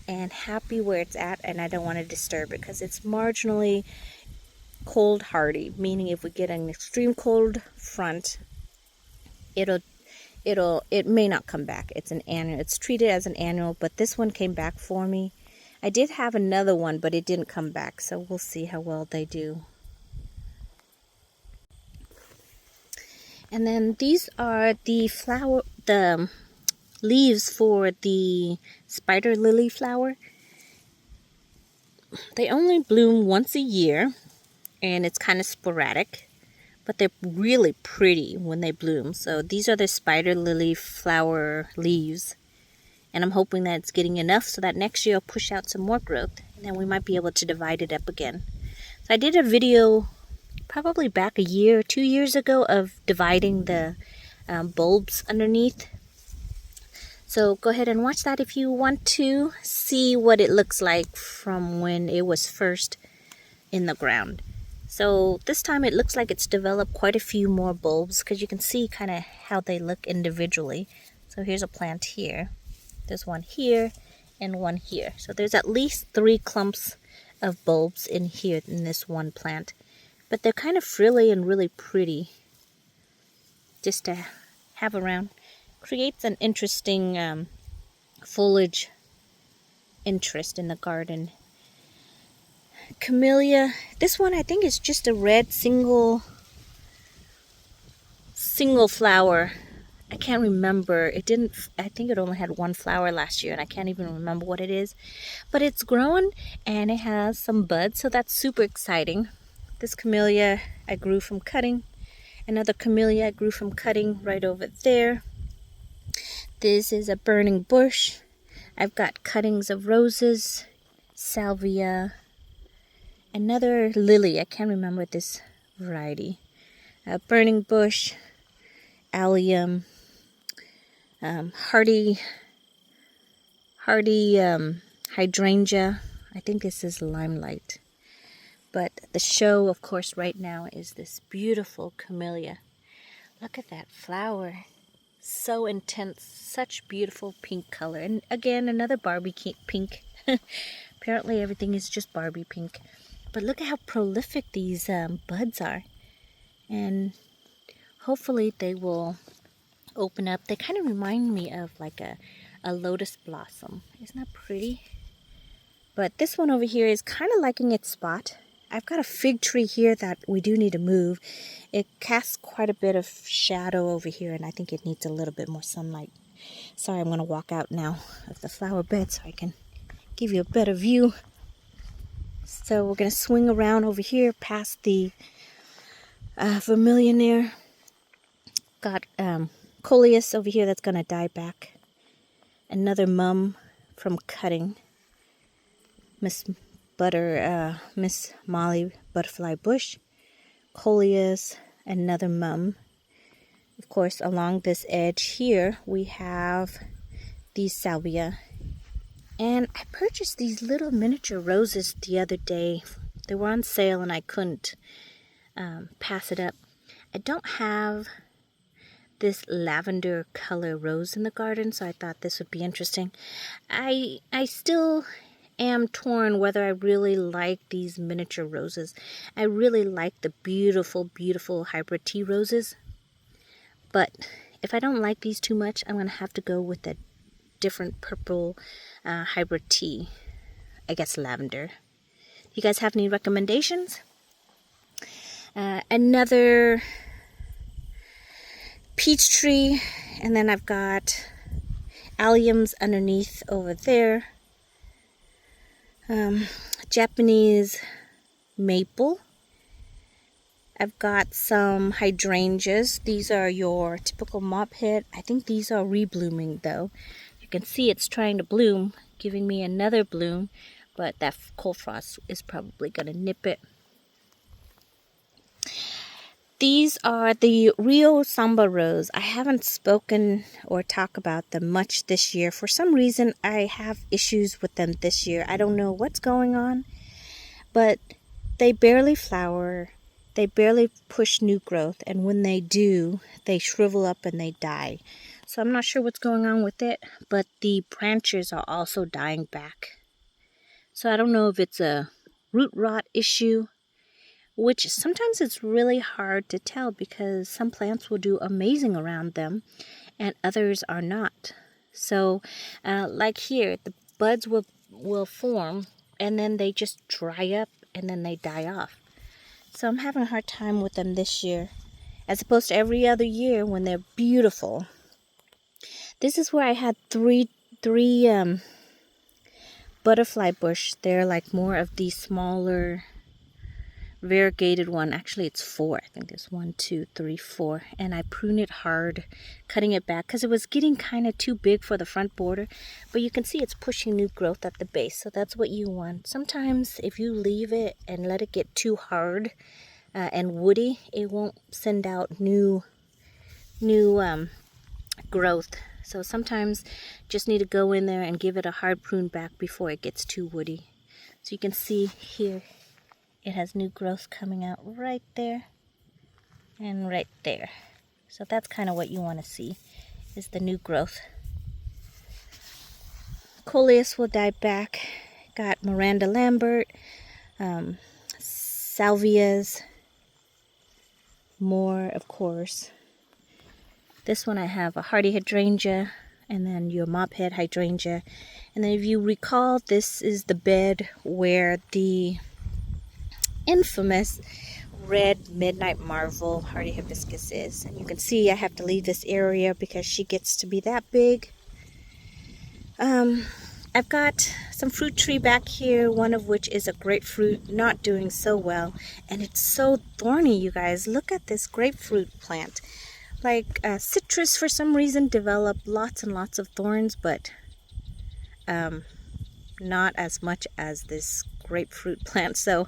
and happy where it's at, and I don't want to disturb it because it's marginally cold hardy, meaning if we get an extreme cold front, it may not come back. It's an annual. It's treated as an annual, but this one came back for me. I did have another one, but it didn't come back, so we'll see how well they do. And then these are the leaves for the spider lily flower. They only bloom once a year, and it's kind of sporadic, but they're really pretty when they bloom. So these are the spider lily flower leaves, and I'm hoping that it's getting enough so that next year I'll push out some more growth, and then we might be able to divide it up again. So I did a video probably back a year, 2 years ago of dividing the bulbs underneath. So go ahead and watch that if you want to see what it looks like from when it was first in the ground. So this time it looks like it's developed quite a few more bulbs because you can see kind of how they look individually. So here's a plant here There's one here and one here. So there's at least 3 clumps of bulbs in here in this one plant. But they're kind of frilly and really pretty just to have around. Creates an interesting foliage interest in the garden. Camellia, this one I think is just a red single flower. I can't remember. I think it only had 1 flower last year, and I can't even remember what it is. But it's growing and it has some buds, so that's super exciting. This camellia I grew from cutting. Another camellia I grew from cutting right over there. This is a burning bush. I've got cuttings of roses, salvia, another lily. I can't remember this variety. A burning bush, allium, hardy hydrangea. I think this is limelight. But the show, of course, right now is this beautiful camellia. Look at that flower. So intense, such beautiful pink color. And again, another Barbie pink. Apparently everything is just Barbie pink. But look at how prolific these buds are. And hopefully they will open up. They kind of remind me of like a lotus blossom. Isn't that pretty? But this one over here is kind of liking its spot. I've got a fig tree here that we do need to move. It casts quite a bit of shadow over here, and I think it needs a little bit more sunlight. Sorry, I'm going to walk out now of the flower bed so I can give you a better view. So we're going to swing around over here past the vermillionaire. Got coleus over here that's going to die back. Another mum from cutting. Miss Molly butterfly bush. Coleus, another mum. Of course, along this edge here, we have these salvia. And I purchased these little miniature roses the other day. They were on sale and I couldn't pass it up. I don't have this lavender color rose in the garden, so I thought this would be interesting. I still am torn whether I really like these miniature roses. I really like the beautiful, beautiful hybrid tea roses. But if I don't like these too much, I'm going to have to go with a different purple hybrid tea. I guess lavender. You guys have any recommendations? Another peach tree. And then I've got alliums underneath over there. Japanese maple. I've got some hydrangeas. These are your typical mop head. I think these are reblooming though. You can see it's trying to bloom, giving me another bloom, but that cold frost is probably going to nip it. These are the Rio Samba Rose. I haven't spoken or talked about them much this year. For some reason, I have issues with them this year. I don't know what's going on, but they barely flower. They barely push new growth, and when they do, they shrivel up and they die. So I'm not sure what's going on with it, but the branches are also dying back. So I don't know if it's a root rot issue, which sometimes it's really hard to tell because some plants will do amazing around them and others are not. So like here, the buds will form and then they just dry up and then they die off. So I'm having a hard time with them this year as opposed to every other year when they're beautiful. This is where I had three butterfly bush. They're like more of the smaller variegated one. Actually, it's 4. I think there's 1, 2, 3, 4. And I pruned it hard, cutting it back because it was getting kind of too big for the front border. But you can see it's pushing new growth at the base. So that's what you want. Sometimes if you leave it and let it get too hard and woody, it won't send out new growth. So sometimes just need to go in there and give it a hard prune back before it gets too woody. So you can see here, it has new growth coming out right there and right there. So that's kind of what you want to see, is the new growth. Coleus will die back. Got Miranda Lambert, salvias, more, of course. This one I have a hardy hydrangea, and then your mophead hydrangea. And then if you recall, this is the bed where the infamous red Midnight Marvel hardy hibiscus is. And you can see I have to leave this area because she gets to be that big. I've got some fruit tree back here, one of which is a grapefruit, not doing so well. And it's so thorny, you guys. Look at this grapefruit plant. Like citrus, for some reason, developed lots and lots of thorns, but not as much as this grapefruit plant. So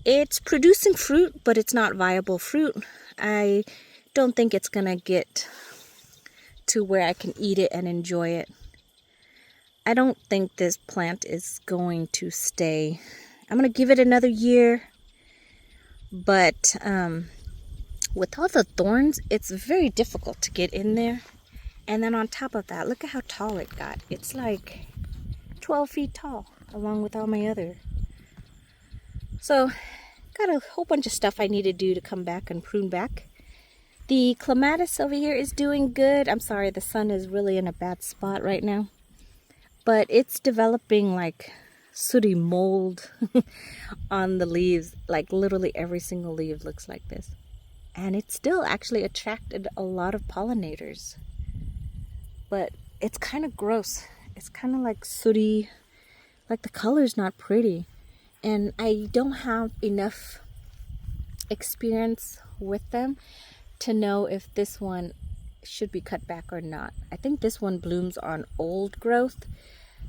it's producing fruit, but it's not viable fruit. I don't think it's gonna get to where I can eat it and enjoy it. I don't think this plant is going to stay. I'm gonna give it another year, but with all the thorns, it's very difficult to get in there. And then on top of that, look at how tall it got. It's like 12 feet tall, along with all my other. So, got a whole bunch of stuff I need to do to come back and prune back. The clematis over here is doing good. I'm sorry, the sun is really in a bad spot right now. But it's developing like sooty mold on the leaves. Like literally every single leaf looks like this. And it still actually attracted a lot of pollinators. But it's kind of gross. It's kind of like sooty. Like the color's not pretty. And I don't have enough experience with them to know if this one should be cut back or not. I think this one blooms on old growth.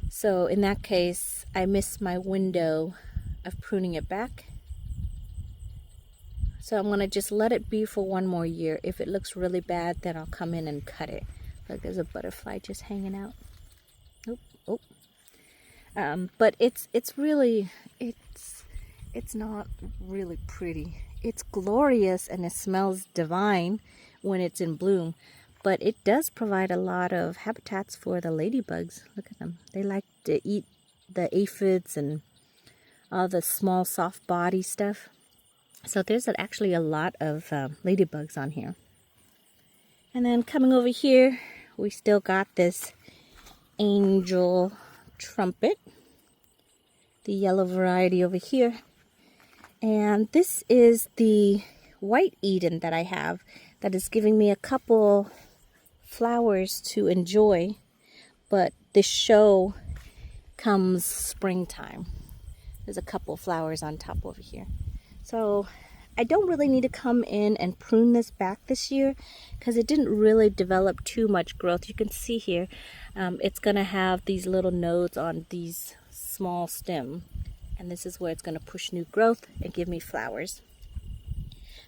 So in that case, I miss my window of pruning it back. So I'm going to just let it be for one more year. If it looks really bad, then I'll come in and cut it. Look, there's a butterfly just hanging out. Oh. But it's not really pretty. It's glorious and it smells divine when it's in bloom. But it does provide a lot of habitats for the ladybugs. Look at them. They like to eat the aphids and all the small soft body stuff. So there's actually a lot of ladybugs on here. And then coming over here, we still got this angel trumpet, the yellow variety over here. And this is the white Eden that I have that is giving me a couple flowers to enjoy, but the show comes springtime. There's a couple flowers on top over here. So I don't really need to come in and prune this back this year because it didn't really develop too much growth. You can see here, it's going to have these little nodes on these small stem. And this is where it's going to push new growth and give me flowers.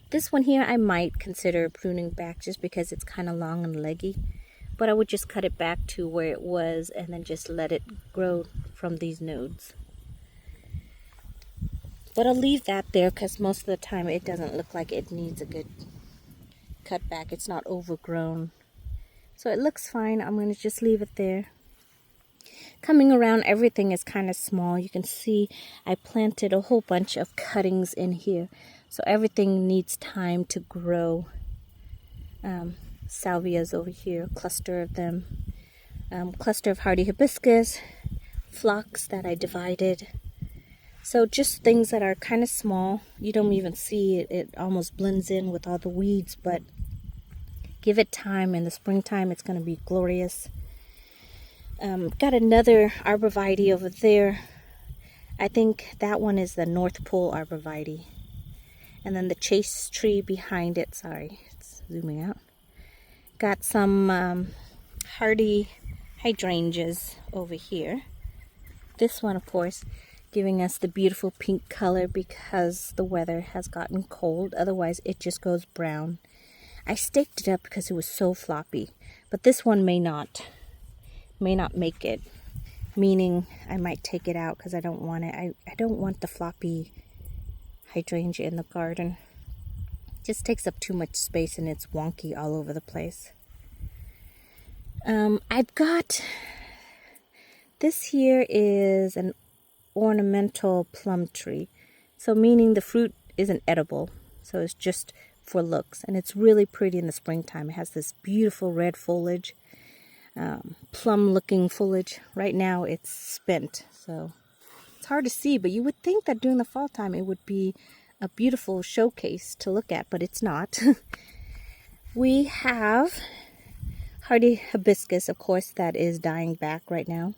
This one here I might consider pruning back just because it's kind of long and leggy. But I would just cut it back to where it was and then just let it grow from these nodes. But I'll leave that there because most of the time it doesn't look like it needs a good cut back. It's not overgrown. So it looks fine. I'm going to just leave it there. Coming around, everything is kind of small. You can see I planted a whole bunch of cuttings in here. So everything needs time to grow. Salvias over here, a cluster of them. Cluster of hardy hibiscus, phlox that I divided. So just things that are kind of small. You don't even see it. It almost blends in with all the weeds, but give it time. In the springtime, it's going to be glorious. Got another arborvitae over there. I think that one is the North Pole arborvitae. And then the chase tree behind it. Sorry, it's zooming out. Got some hardy hydrangeas over here. This one, of course, giving us the beautiful pink color because the weather has gotten cold. Otherwise, it just goes brown. I staked it up because it was so floppy. But this one may not make it, meaning I might take it out because I don't want it. I don't want the floppy hydrangea in the garden. It just takes up too much space and it's wonky all over the place. I've got this here is an ornamental plum tree. So meaning the fruit isn't edible. So it's just for looks. And it's really pretty in the springtime. It has this beautiful red foliage, plum looking foliage. Right now it's spent. So it's hard to see, but you would think that during the fall time it would be a beautiful showcase to look at, but it's not. We have hardy hibiscus, of course, that is dying back right now.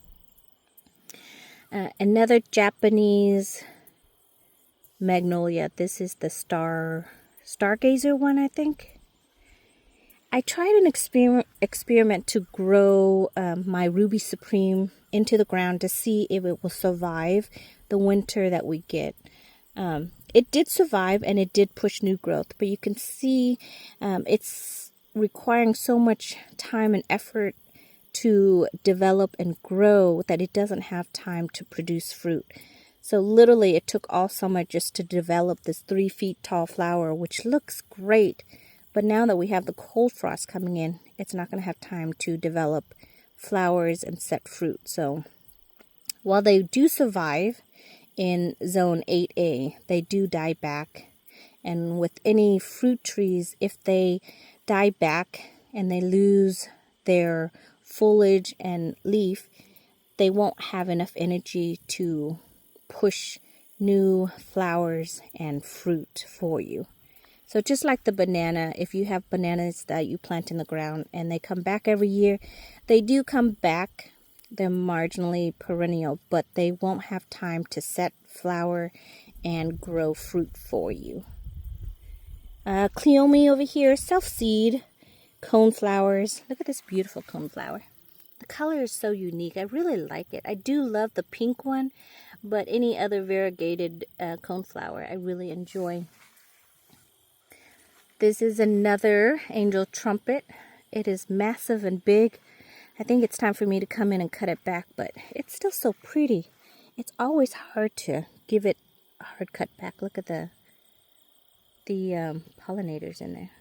Another Japanese magnolia. This is the stargazer one, I think. I tried an experiment to grow my Ruby Supreme into the ground to see if it will survive the winter that we get. It did survive and it did push new growth, but you can see it's requiring so much time and effort to develop and grow that it doesn't have time to produce fruit. So literally it took all summer just to develop this 3 feet tall flower, which looks great. But now that we have the cold frost coming in, it's not going to have time to develop flowers and set fruit. So while they do survive in zone 8A, they do die back. And with any fruit trees, if they die back and they lose their foliage and leaf, they won't have enough energy to push new flowers and fruit for you. So just like the banana, if you have bananas that you plant in the ground and they come back every year, they do come back. They're marginally perennial, but they won't have time to set flower and grow fruit for you. Cleome over here, self-seed, coneflowers. Look at this beautiful coneflower. The color is so unique. I really like it. I do love the pink one, but any other variegated coneflower I really enjoy. This is another angel trumpet. It is massive and big. I think it's time for me to come in and cut it back, but it's still so pretty. It's always hard to give it a hard cut back. Look at the pollinators in there.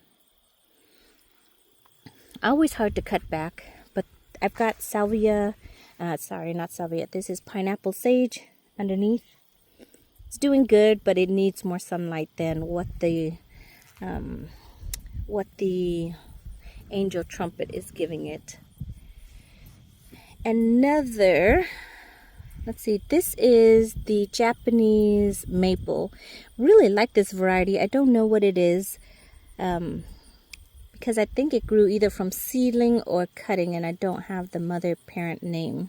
Always hard to cut back, but I've got salvia, not salvia, this is pineapple sage underneath. It's doing good, but it needs more sunlight than what the angel trumpet is giving it. Another, let's see, this is the Japanese maple. Really like this variety. I don't know what it is, because I think it grew either from seedling or cutting, and I don't have the mother parent name.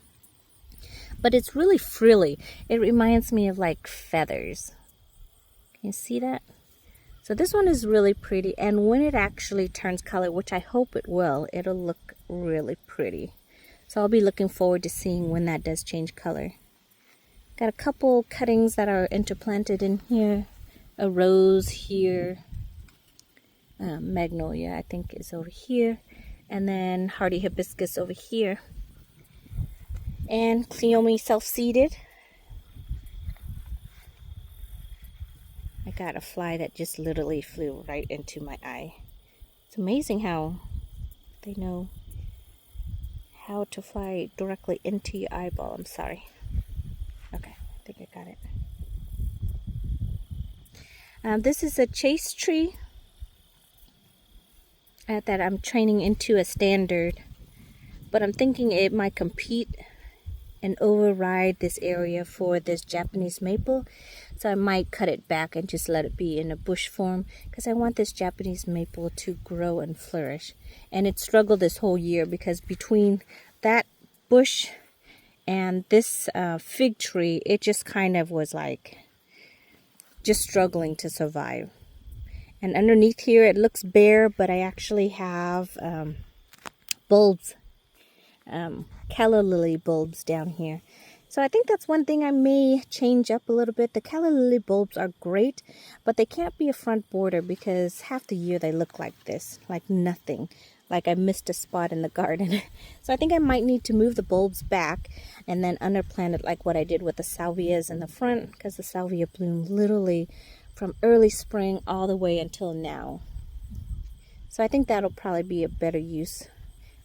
But it's really frilly. It reminds me of like feathers. Can you see that? So this one is really pretty, and when it actually turns color, which I hope it will, it'll look really pretty. So I'll be looking forward to seeing when that does change color. Got a couple cuttings that are interplanted in here. A rose here. Magnolia, I think, is over here. And then hardy hibiscus over here. And Cleome self-seeded. I got a fly that just literally flew right into my eye. It's amazing how they know how to fly directly into your eyeball. I'm sorry. Okay, I think I got it. This is a chase tree that I'm training into a standard, but I'm thinking it might compete and override this area for this Japanese maple. So I might cut it back and just let it be in a bush form, because I want this Japanese maple to grow and flourish. And it struggled this whole year because between that bush and this fig tree, it just kind of was like just struggling to survive. And underneath here it looks bare, but I actually have bulbs, calla lily bulbs down here. So I think that's one thing I may change up a little bit. The calla lily bulbs are great, but they can't be a front border because half the year they look like this, like nothing. Like I missed a spot in the garden. So I think I might need to move the bulbs back and then underplant it like what I did with the salvias in the front, because the salvia bloomed literally from early spring all the way until now. So I think that'll probably be a better use.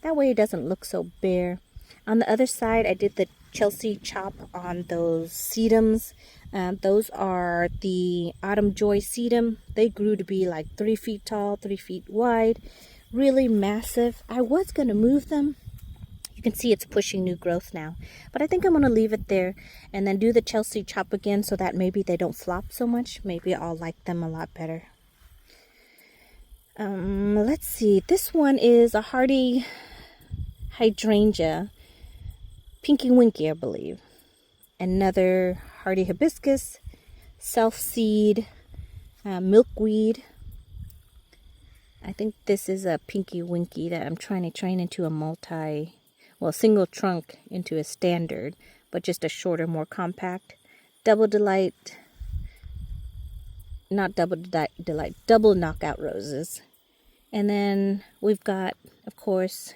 That way it doesn't look so bare. On the other side, I did the Chelsea chop on those sedums. Those are the Autumn Joy sedum. They grew to be like 3 feet tall, 3 feet wide, really massive. I was going to move them. You can see it's pushing new growth now, but I think I'm going to leave it there and then do the Chelsea chop again so that maybe they don't flop so much. Maybe I'll like them a lot better. Let's see. This one is a hardy hydrangea, Pinky Winky, I believe. Another hardy hibiscus, self-seed, milkweed. I think this is a Pinky Winky that I'm trying to train into a single trunk into a standard, but just a shorter, more compact. Double Delight, not Double Delight, Double Knockout Roses. And then we've got, of course,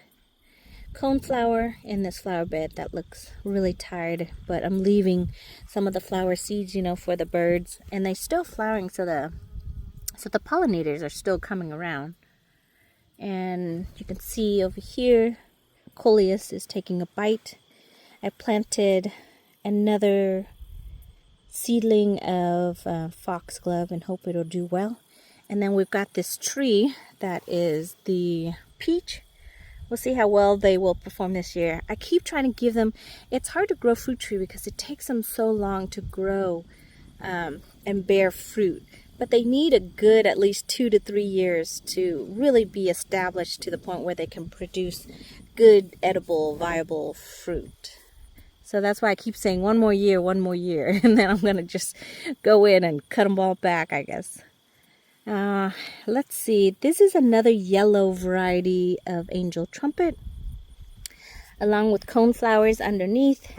coneflower in this flower bed that looks really tired, but I'm leaving some of the flower seeds, for the birds, and they're still flowering, so the pollinators are still coming around. And you can see over here, Coleus is taking a bite. I planted another seedling of foxglove and hope it'll do well. And then we've got this tree that is the peach. We'll see how well they will perform this year. I keep trying to give them, it's hard to grow fruit tree because it takes them so long to grow and bear fruit. But they need a good at least 2 to 3 years to really be established to the point where they can produce good, edible, viable fruit. So that's why I keep saying 1 more year, 1 more year. And then I'm going to just go in and cut them all back, I guess. Let's see. This is another yellow variety of angel trumpet. Along with coneflowers underneath,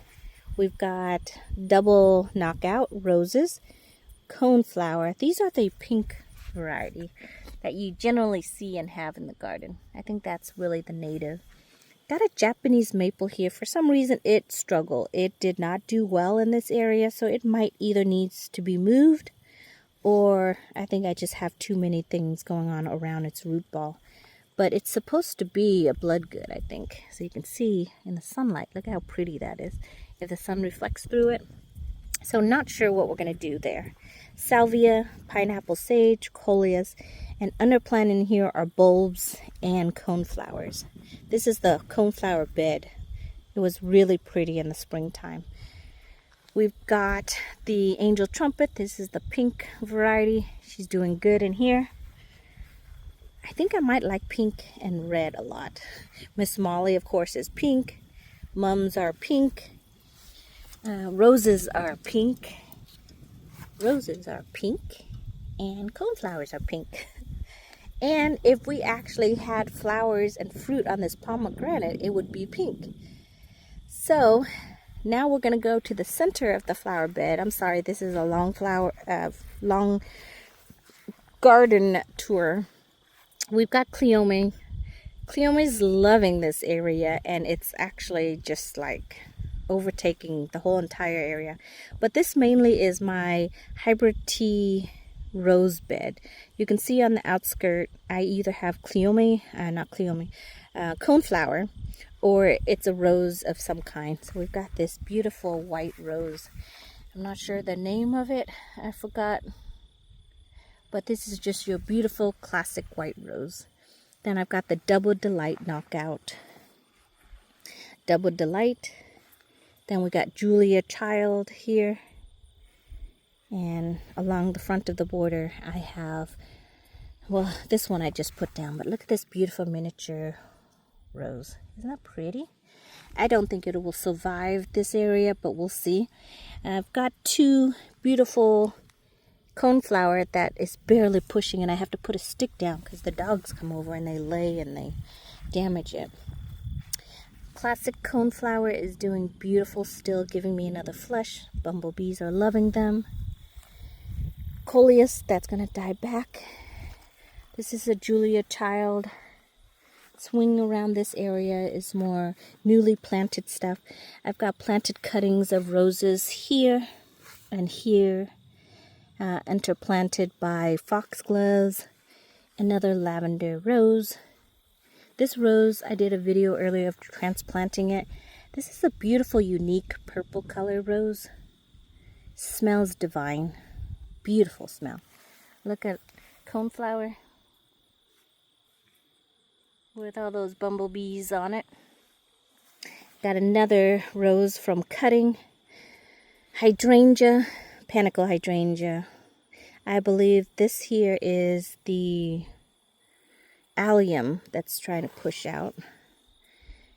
we've got double knockout roses, coneflower. These are the pink variety that you generally see and have in the garden. I think that's really the native. Got a Japanese maple here. For some reason it struggled. It did not do well in this area, so it might either needs to be moved, or I think I just have too many things going on around its root ball. But it's supposed to be a bloodgood, I think. So you can see in the sunlight, look how pretty that is, if the sun reflects through it. So not sure what we're going to do there. Salvia, pineapple sage, coleus, and underplant in here are bulbs and coneflowers. This is the coneflower bed. It was really pretty in the springtime. We've got the angel trumpet. This is the pink variety. She's doing good in here. I think I might like pink and red a lot. Miss Molly, of course, is pink. Mums are pink. Roses are pink. Roses are pink. And coneflowers are pink. And if we actually had flowers and fruit on this pomegranate, it would be pink. So now we're going to go to the center of the flower bed. I'm sorry, this is a long garden tour. We've got Cleome. Cleome's loving this area, and it's actually just like overtaking the whole entire area. But this mainly is my hybrid tea rose bed. You can see on the outskirt, I either have coneflower, or it's a rose of some kind. So we've got this beautiful white rose. I'm not sure the name of it, I forgot. But this is just your beautiful classic white rose. Then I've got the Double Delight knockout. Double Delight. Then we got Julia Child here. And along the front of the border, I have, well, this one I just put down. But look at this beautiful miniature rose. Isn't that pretty? I don't think it will survive this area, but we'll see. And I've got 2 beautiful coneflower that is barely pushing, and I have to put a stick down because the dogs come over and they lay and they damage it. Classic coneflower is doing beautiful, still giving me another flush. Bumblebees are loving them. Coleus, that's going to die back. This is a Julia Child. Swing around this area is more newly planted stuff. I've got planted cuttings of roses here and here, interplanted by foxgloves. Another lavender rose. This rose, I did a video earlier of transplanting it. This is a beautiful, unique purple color rose. Smells divine. Beautiful smell. Look at coneflower with all those bumblebees on it. Got another rose from Cutting. Hydrangea, panicle hydrangea. I believe this here is the allium that's trying to push out.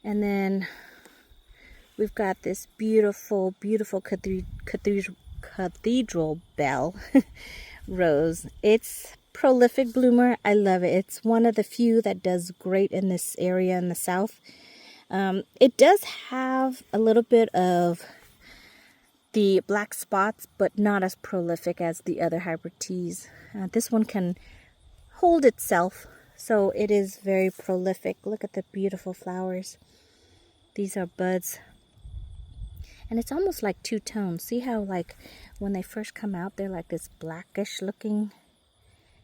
And then we've got this beautiful, beautiful cathedral bell rose. It's prolific bloomer. I love it. It's one of the few that does great in this area in the south. It does have a little bit of the black spots, but not as prolific as the other hybrid teas. This one can hold itself, so it is very prolific. Look at the beautiful flowers. These are buds. And it's almost like two-tone. See how, like, when they first come out, they're like this blackish looking.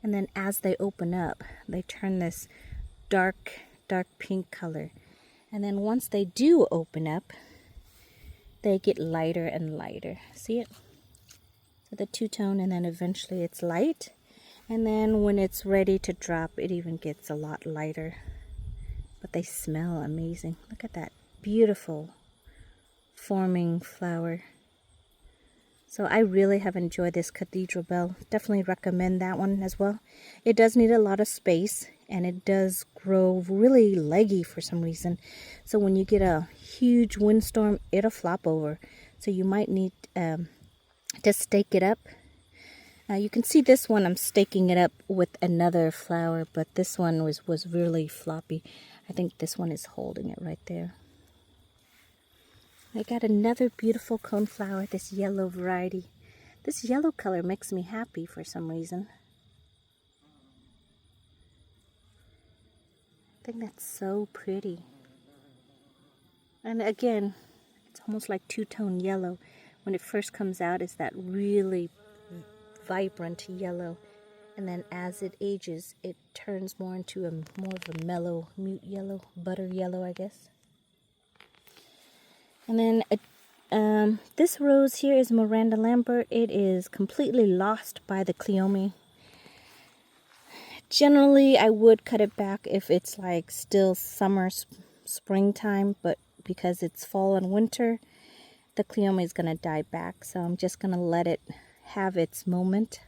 And then as they open up, they turn this dark, dark pink color. And then once they do open up, they get lighter and lighter. See it? So the two-tone, and then eventually it's light. And then when it's ready to drop, it even gets a lot lighter. But they smell amazing. Look at that beautiful forming flower. So I really have enjoyed this cathedral bell. Definitely recommend that one as well. It does need a lot of space, and it does grow really leggy for some reason. So when you get a huge windstorm, it'll flop over. So you might need to stake it up. You can see this one, I'm staking it up with another flower, but this one was really floppy. I think this one is holding it right there. I got another beautiful coneflower, this yellow variety. This yellow color makes me happy for some reason. I think that's so pretty. And again, it's almost like two-tone yellow. When it first comes out, it's that really vibrant yellow. And then as it ages, it turns more into more of a mellow, mute yellow, butter yellow, I guess. And then this rose here is Miranda Lambert. It is completely lost by the Cleome. Generally, I would cut it back if it's like still summer, springtime, but because it's fall and winter, the Cleome is going to die back. So I'm just going to let it have its moment.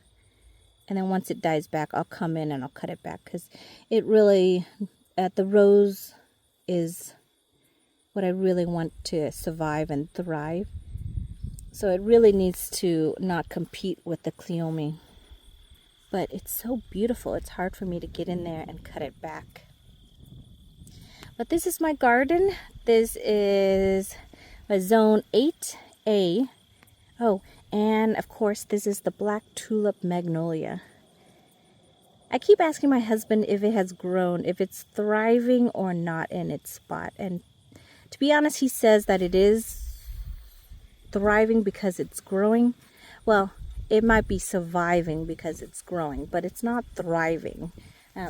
And then once it dies back, I'll come in and I'll cut it back, because it really, the rose is what I really want to survive and thrive. So it really needs to not compete with the Cleome. But it's so beautiful. It's hard for me to get in there and cut it back. But this is my garden. This is a zone 8A. Oh, and of course this is the black tulip magnolia. I keep asking my husband if it has grown, if it's thriving or not in its spot. And to be honest, he says that it is thriving because it's growing. Well, it might be surviving because it's growing, but it's not thriving.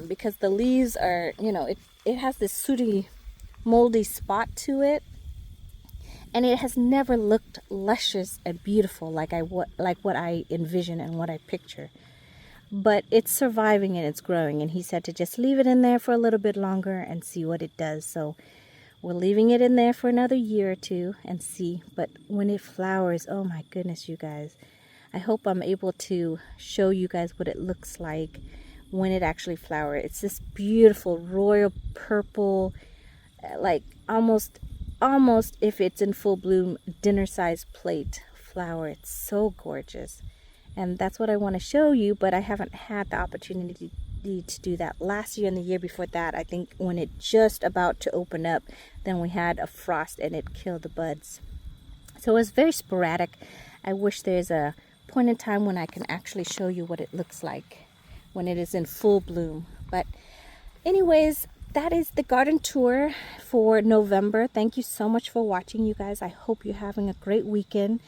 Because the leaves are, you know, it has this sooty, moldy spot to it. And it has never looked luscious and beautiful like what I envision and what I picture. But it's surviving and it's growing. And he said to just leave it in there for a little bit longer and see what it does. So we're leaving it in there for another year or two and see. But when it flowers, oh my goodness, you guys. I hope I'm able to show you guys what it looks like when it actually flowers. It's this beautiful royal purple, like almost if it's in full bloom, dinner-sized plate flower. It's so gorgeous. And that's what I want to show you, but I haven't had the opportunity to do that. Last year and the year before that, I think when it just about to open up, then we had a frost and it killed the buds. So it was very sporadic. I wish there's a point in time when I can actually show you what it looks like when it is in full bloom. But anyways, that is the garden tour for November. Thank you so much for watching, you guys. I hope you're having a great weekend,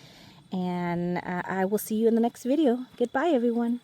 and I will see you in the next video. Goodbye, everyone.